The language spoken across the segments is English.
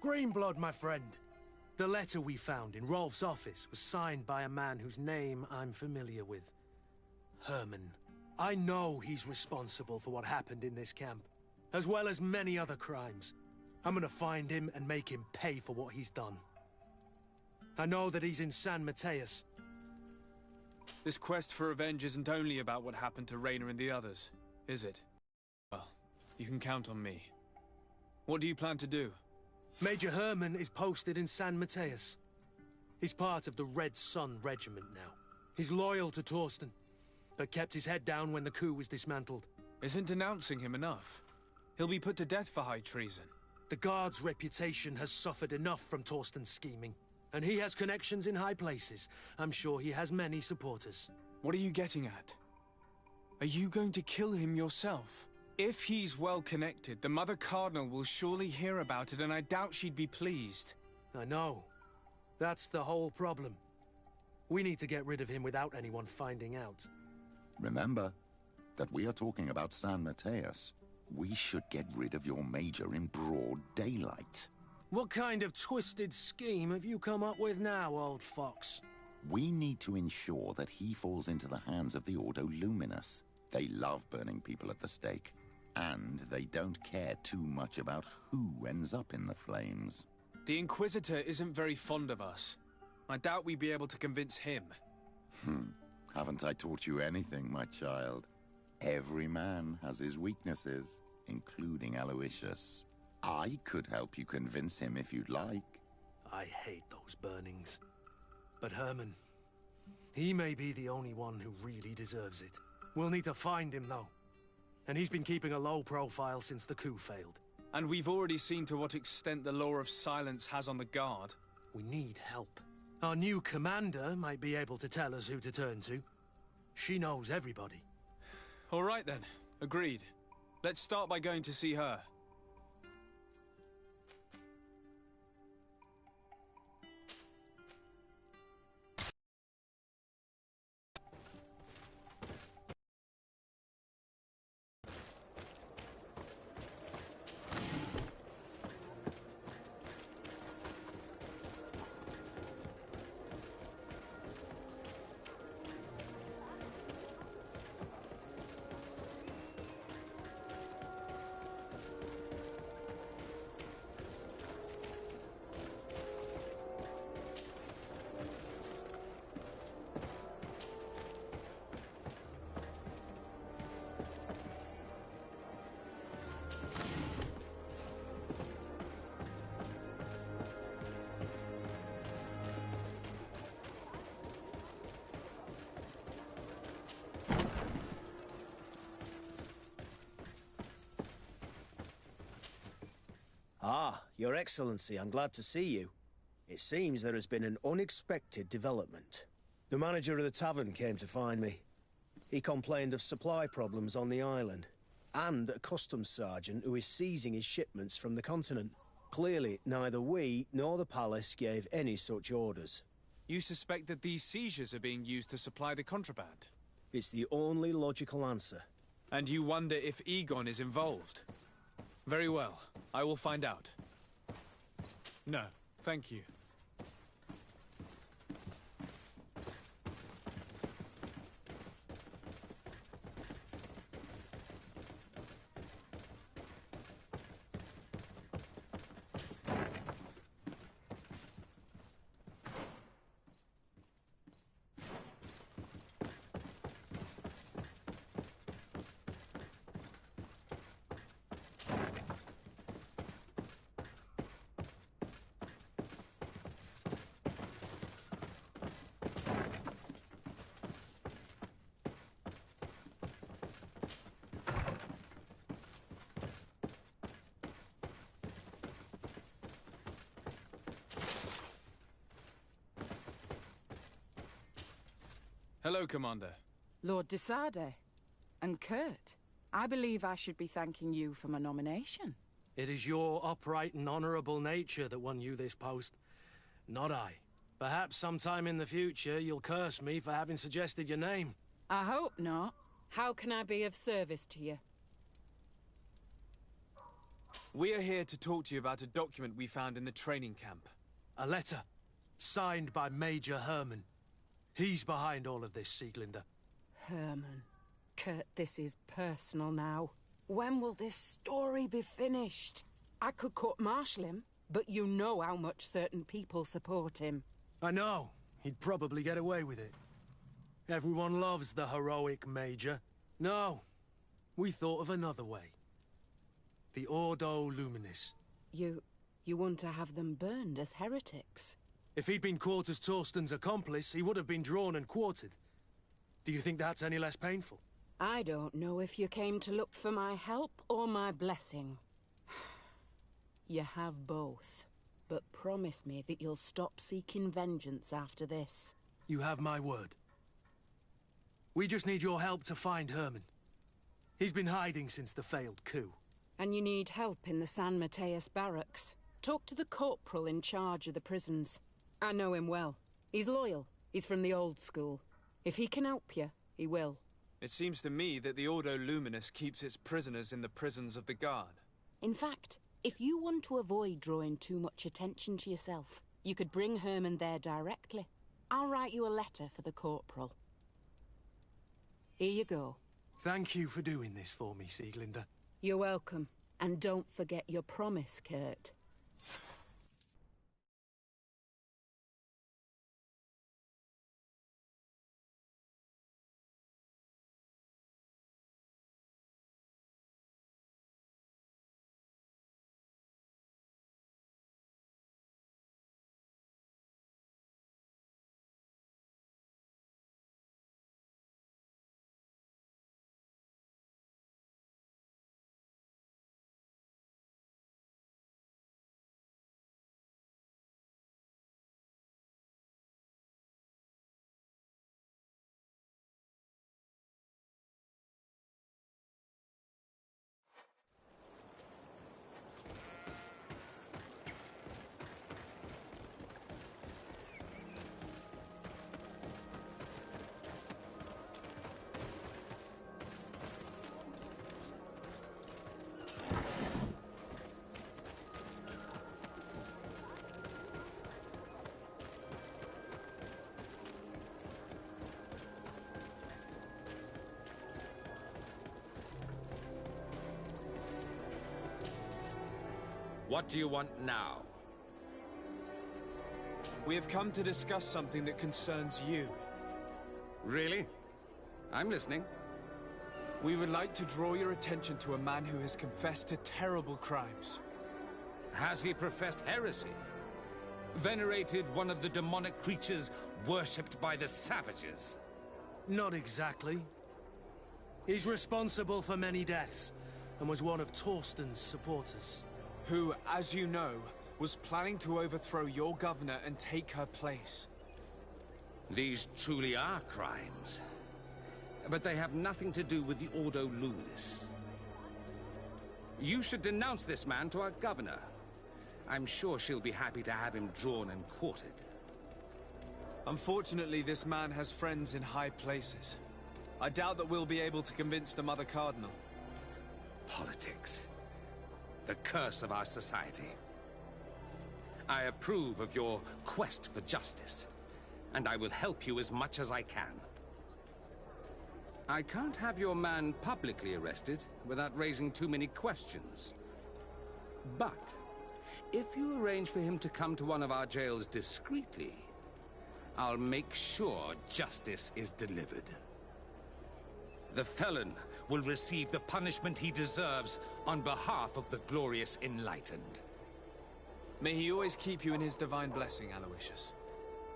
Greenblood, my friend. The letter we found in Rolf's office was signed by a man whose name I'm familiar with. Herman. I know he's responsible for what happened in this camp, as well as many other crimes. I'm gonna find him and make him pay for what he's done. I know that he's in San Mateus. This quest for revenge isn't only about what happened to Rainer and the others, is it? Well, you can count on me. What do you plan to do? Major Herman is posted in San Mateus. He's part of the Red Sun Regiment now. He's loyal to Torsten, but kept his head down when the coup was dismantled. Isn't denouncing him enough? He'll be put to death for high treason. The Guard's reputation has suffered enough from Torsten's scheming, and he has connections in high places. I'm sure he has many supporters. What are you getting at? Are you going to kill him yourself? If he's well connected, the Mother Cardinal will surely hear about it, and I doubt she'd be pleased. I know. That's the whole problem. We need to get rid of him without anyone finding out. Remember that we are talking about San Mateus. We should get rid of your major in broad daylight. What kind of twisted scheme have you come up with now, old fox? We need to ensure that he falls into the hands of the Ordo Luminous. They love burning people at the stake, and they don't care too much about who ends up in the flames. The Inquisitor isn't very fond of us. I doubt we'd be able to convince him. Haven't I taught you anything, my child? Every man has his weaknesses, including Aloysius. I could help you convince him if you'd like. I hate those burnings. But Herman, he may be the only one who really deserves it. We'll need to find him, though. And he's been keeping a low profile since the coup failed. And we've already seen to what extent the law of silence has on the Guard. We need help. Our new commander might be able to tell us who to turn to. She knows everybody. All right then, agreed. Let's start by going to see her. Ah, Your Excellency, I'm glad to see you. It seems there has been an unexpected development. The manager of the tavern came to find me. He complained of supply problems on the island, and a customs sergeant who is seizing his shipments from the continent. Clearly, neither we nor the palace gave any such orders. You suspect that these seizures are being used to supply the contraband? It's the only logical answer. And you wonder if Egon is involved? Very well. I will find out. No, thank you. Hello, Commander. Lord De Sarde. And Kurt, I believe I should be thanking you for my nomination. It is your upright and honorable nature that won you this post, not I. Perhaps sometime in the future you'll curse me for having suggested your name. I hope not. How can I be of service to you? We are here to talk to you about a document we found in the training camp. A letter, signed by Major Herman. He's behind all of this, Sieglinde. Herman. Kurt, this is personal now. When will this story be finished? I could court-martial him, but you know how much certain people support him. I know. He'd probably get away with it. Everyone loves the heroic Major. No, we thought of another way. The Ordo Luminis. You want to have them burned as heretics? If he'd been caught as Torsten's accomplice, he would have been drawn and quartered. Do you think that's any less painful? I don't know if you came to look for my help or my blessing. You have both. But promise me that you'll stop seeking vengeance after this. You have my word. We just need your help to find Herman. He's been hiding since the failed coup. And you need help in the San Mateus barracks. Talk to the corporal in charge of the prisons. I know him well. He's loyal. He's from the old school. If he can help you, he will. It seems to me that the Ordo Luminis keeps its prisoners in the prisons of the guard. In fact, if you want to avoid drawing too much attention to yourself, you could bring Herman there directly. I'll write you a letter for the corporal. Here you go. Thank you for doing this for me, Sieglinde. You're welcome. And don't forget your promise, Kurt. What do you want now? We have come to discuss something that concerns you. Really? I'm listening. We would like to draw your attention to a man who has confessed to terrible crimes. Has he professed heresy? Venerated one of the demonic creatures worshipped by the savages? Not exactly. He's responsible for many deaths, and was one of Torsten's supporters. Who, as you know, was planning to overthrow your governor and take her place. These truly are crimes. But they have nothing to do with the Ordo Luminis. You should denounce this man to our governor. I'm sure she'll be happy to have him drawn and quartered. Unfortunately, this man has friends in high places. I doubt that we'll be able to convince the Mother Cardinal. Politics. The curse of our society. I approve of your quest for justice, and I will help you as much as I can. I can't have your man publicly arrested without raising too many questions. But if you arrange for him to come to one of our jails discreetly, I'll make sure justice is delivered. The felon will receive the punishment he deserves on behalf of the glorious enlightened. May he always keep you in his divine blessing, Aloysius.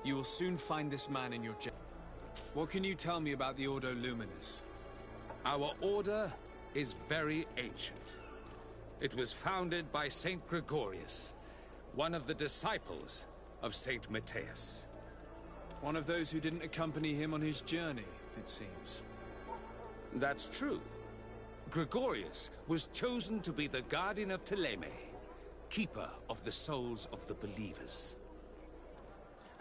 You will soon find this man in your jail. What can you tell me about the Ordo Luminis? Our order is very ancient. It was founded by Saint Gregorius, one of the disciples of Saint Mateus. One of those who didn't accompany him on his journey, it seems. That's true. Gregorius was chosen to be the guardian of Teleme, keeper of the souls of the believers.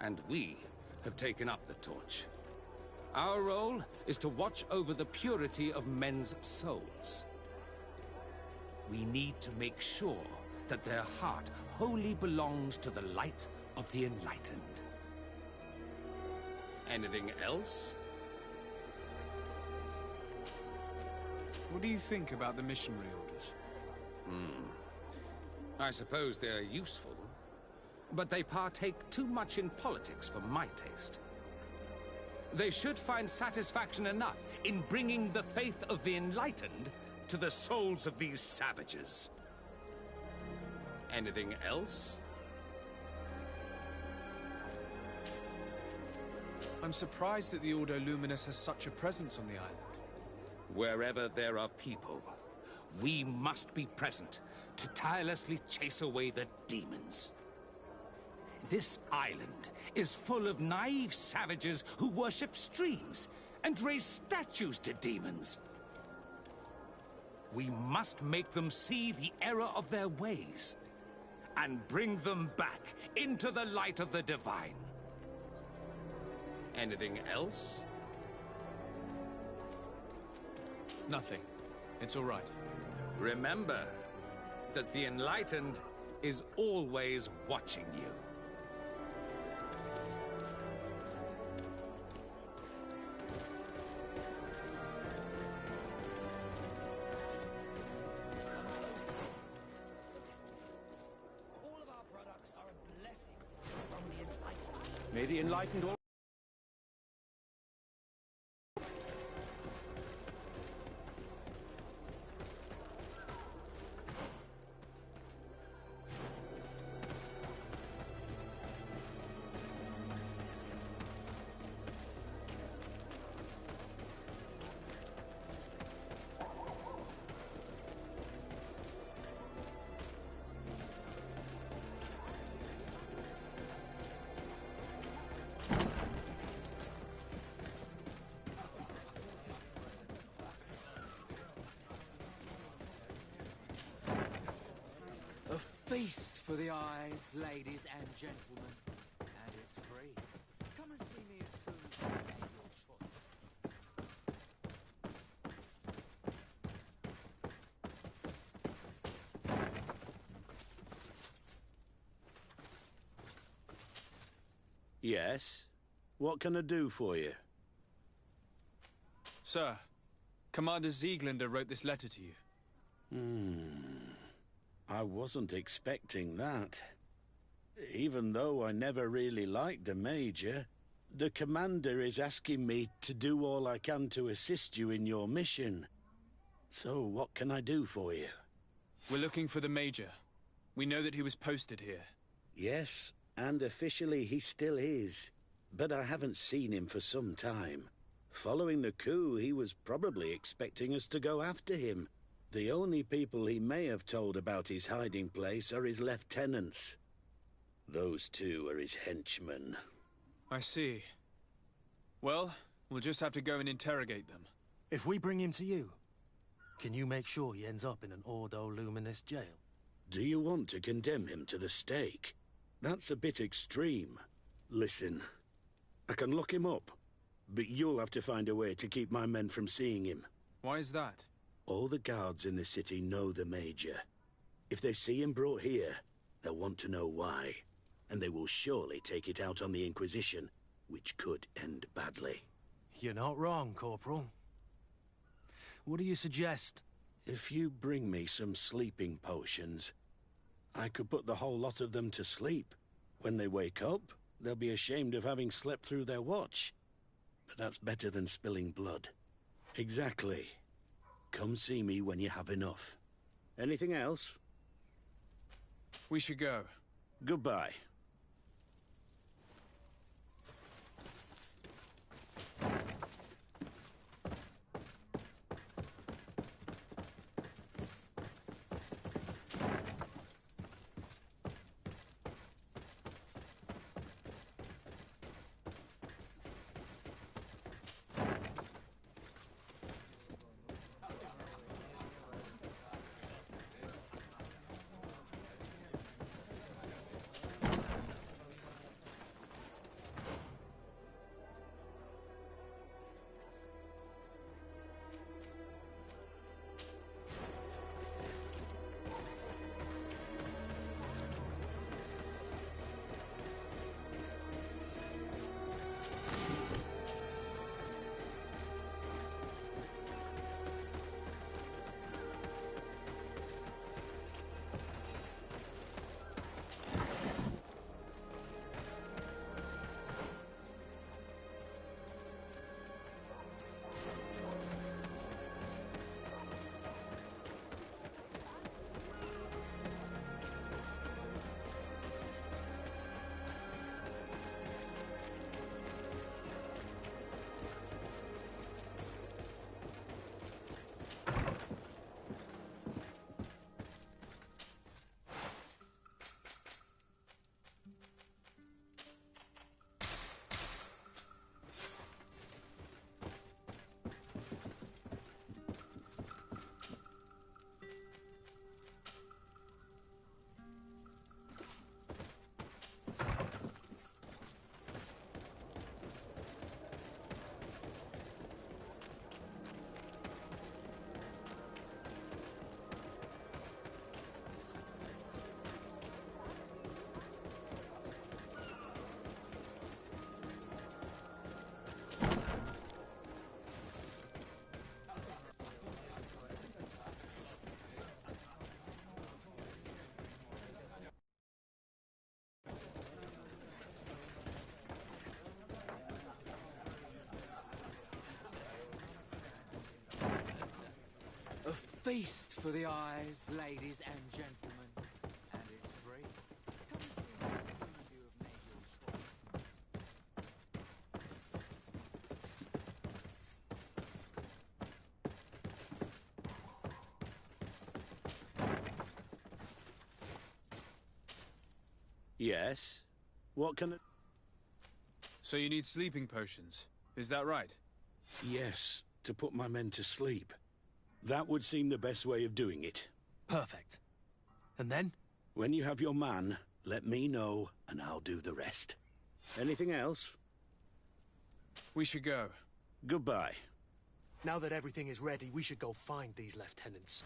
And we have taken up the torch. Our role is to watch over the purity of men's souls. We need to make sure that their heart wholly belongs to the light of the enlightened. Anything else? What do you think about the missionary orders? I suppose they're useful, but they partake too much in politics for my taste. They should find satisfaction enough in bringing the faith of the enlightened to the souls of these savages. Anything else? I'm surprised that the Ordo Luminous has such a presence on the island. Wherever there are people, we must be present to tirelessly chase away the demons. This island is full of naive savages who worship streams and raise statues to demons. We must make them see the error of their ways and bring them back into the light of the divine. Anything else? Nothing. It's all right. Remember that the enlightened is always watching you. All of our products are a blessing from the enlightened. May the enlightened all... A feast for the eyes, ladies and gentlemen. And it's free. Come and see me as soon as you make your choice. Yes? What can I do for you? Sir, Commander Zieglander wrote this letter to you. I wasn't expecting that. Even though I never really liked the Major, the Commander is asking me to do all I can to assist you in your mission. So what can I do for you? We're looking for the Major. We know that he was posted here. Yes, and officially he still is. But I haven't seen him for some time. Following the coup, he was probably expecting us to go after him. The only people he may have told about his hiding place are his lieutenants. Those two are his henchmen. I see. Well, we'll just have to go and interrogate them. If we bring him to you, can you make sure he ends up in an Ordo Luminous jail? Do you want to condemn him to the stake? That's a bit extreme. Listen, I can lock him up, but you'll have to find a way to keep my men from seeing him. Why is that? All the guards in the city know the Major. If they see him brought here, they'll want to know why. And they will surely take it out on the Inquisition, which could end badly. You're not wrong, Corporal. What do you suggest? If you bring me some sleeping potions, I could put the whole lot of them to sleep. When they wake up, they'll be ashamed of having slept through their watch. But that's better than spilling blood. Exactly. Come see me when you have enough. Anything else? We should go. Goodbye. feast for the eyes, ladies and gentlemen, and it's free. Come and see me as soon as you have made your choice. Yes? What can it... So you need sleeping potions, is that right? Yes, to put my men to sleep. That would seem the best way of doing it. Perfect. And then? When you have your man, let me know, and I'll do the rest. Anything else? We should go. Goodbye. Now that everything is ready, we should go find these lieutenants.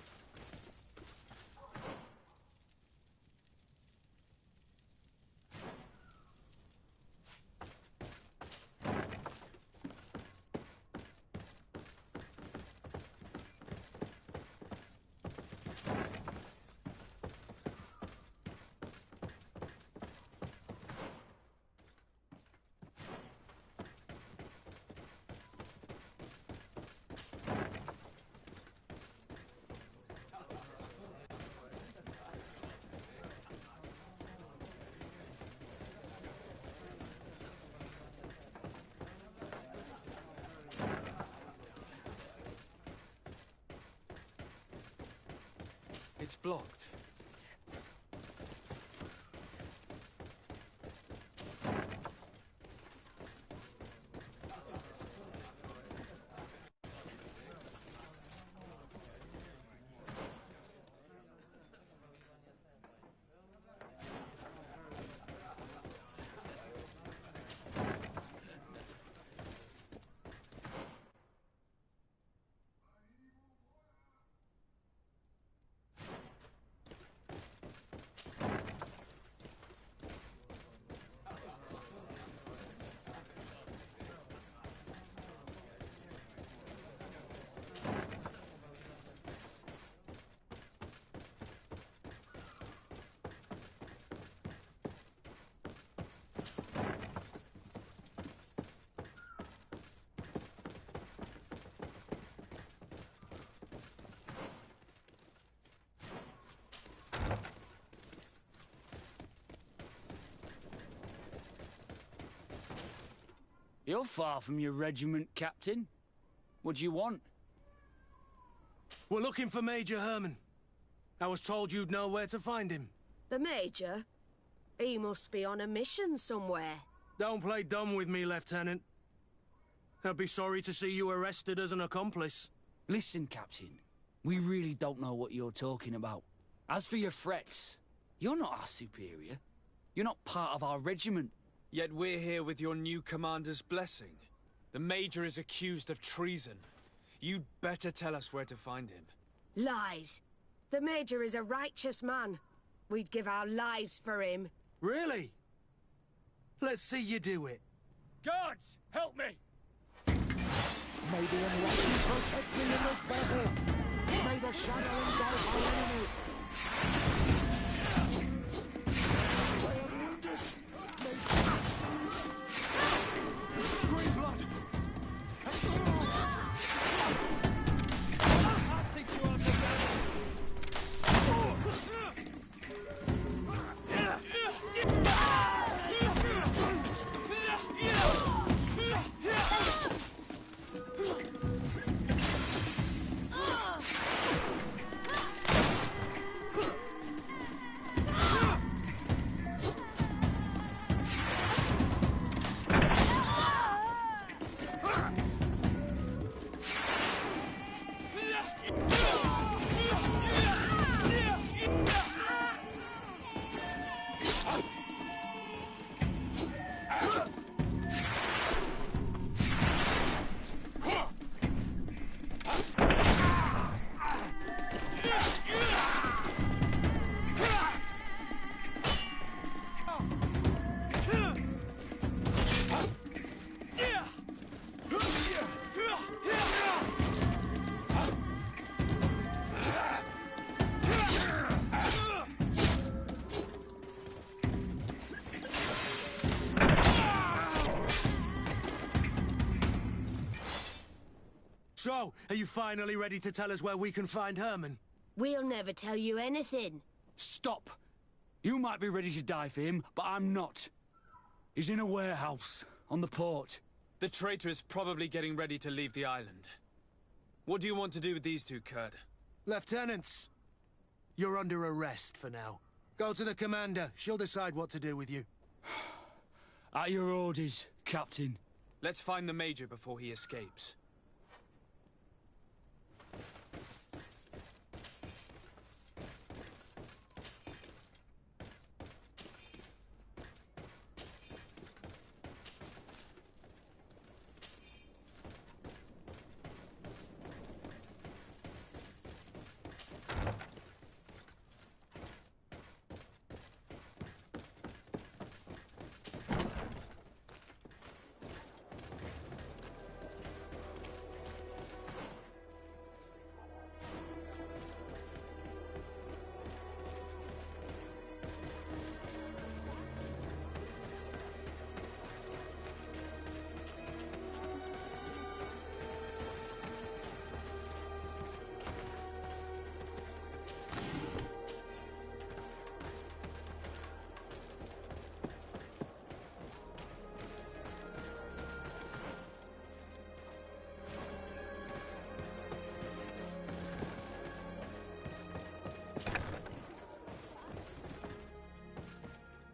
It's blocked. You're far from your regiment, Captain. What do you want? We're looking for Major Herman. I was told you'd know where to find him. The Major? He must be on a mission somewhere. Don't play dumb with me, Lieutenant. I'd be sorry to see you arrested as an accomplice. Listen, Captain. We really don't know what you're talking about. As for your threats, you're not our superior. You're not part of our regiment. Yet we're here with your new commander's blessing. The Major is accused of treason. You'd better tell us where to find him. Lies. The Major is a righteous man. We'd give our lives for him. Really? Let's see you do it. Guards, help me! May the Enlightened protect me in this battle. May the shadow engulf our enemies. Green blood! I'll teach you how to So, are you finally ready to tell us where we can find Herman? We'll never tell you anything. Stop! You might be ready to die for him, but I'm not. He's in a warehouse, on the port. The traitor is probably getting ready to leave the island. What do you want to do with these two, Kurt? Lieutenants, you're under arrest for now. Go to the commander. She'll decide what to do with you. At your orders, Captain. Let's find the Major before he escapes.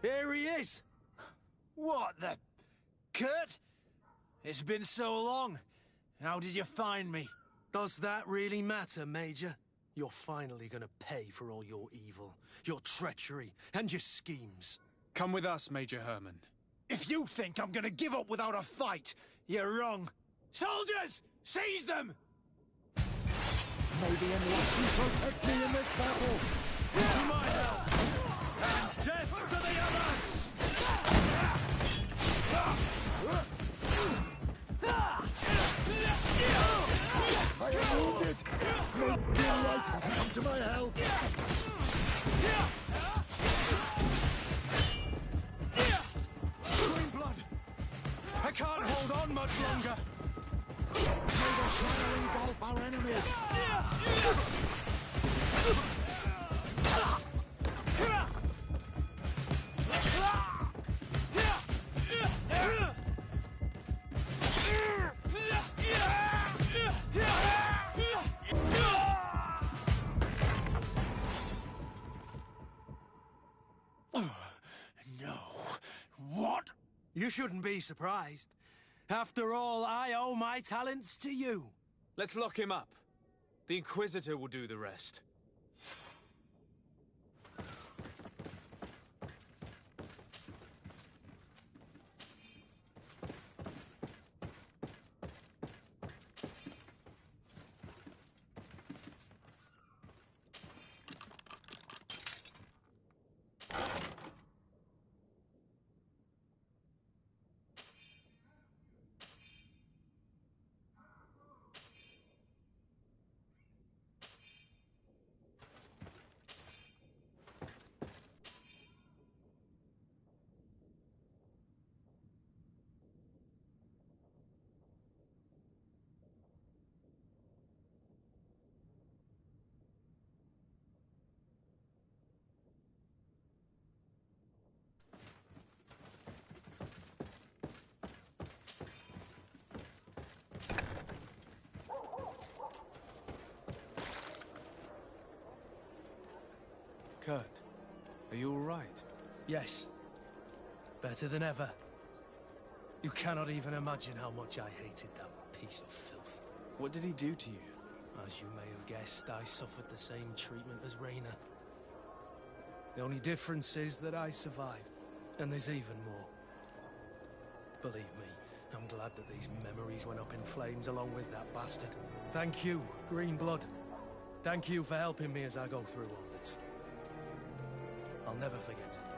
Here he is! What the... Kurt? It's been so long. How did you find me? Does that really matter, Major? You're finally gonna pay for all your evil, your treachery, and your schemes. Come with us, Major Herman. If you think I'm gonna give up without a fight, you're wrong. Soldiers! Seize them! May the enlightened protect me in this battle! To my help! And death to the others! I am wounded! May the enlightened come to my help! Green blood! I can't hold on much longer! May the shadow engulf our enemies! No. What? You shouldn't be surprised. After all, I owe my talents to you. Let's lock him up. The Inquisitor will do the rest. Kurt, are you all right? Yes. Better than ever. You cannot even imagine how much I hated that piece of filth. What did he do to you? As you may have guessed, I suffered the same treatment as Rainer. The only difference is that I survived, and there's even more. Believe me, I'm glad that these memories went up in flames along with that bastard. Thank you, Green Blood. Thank you for helping me as I go through all this. I'll never forget it.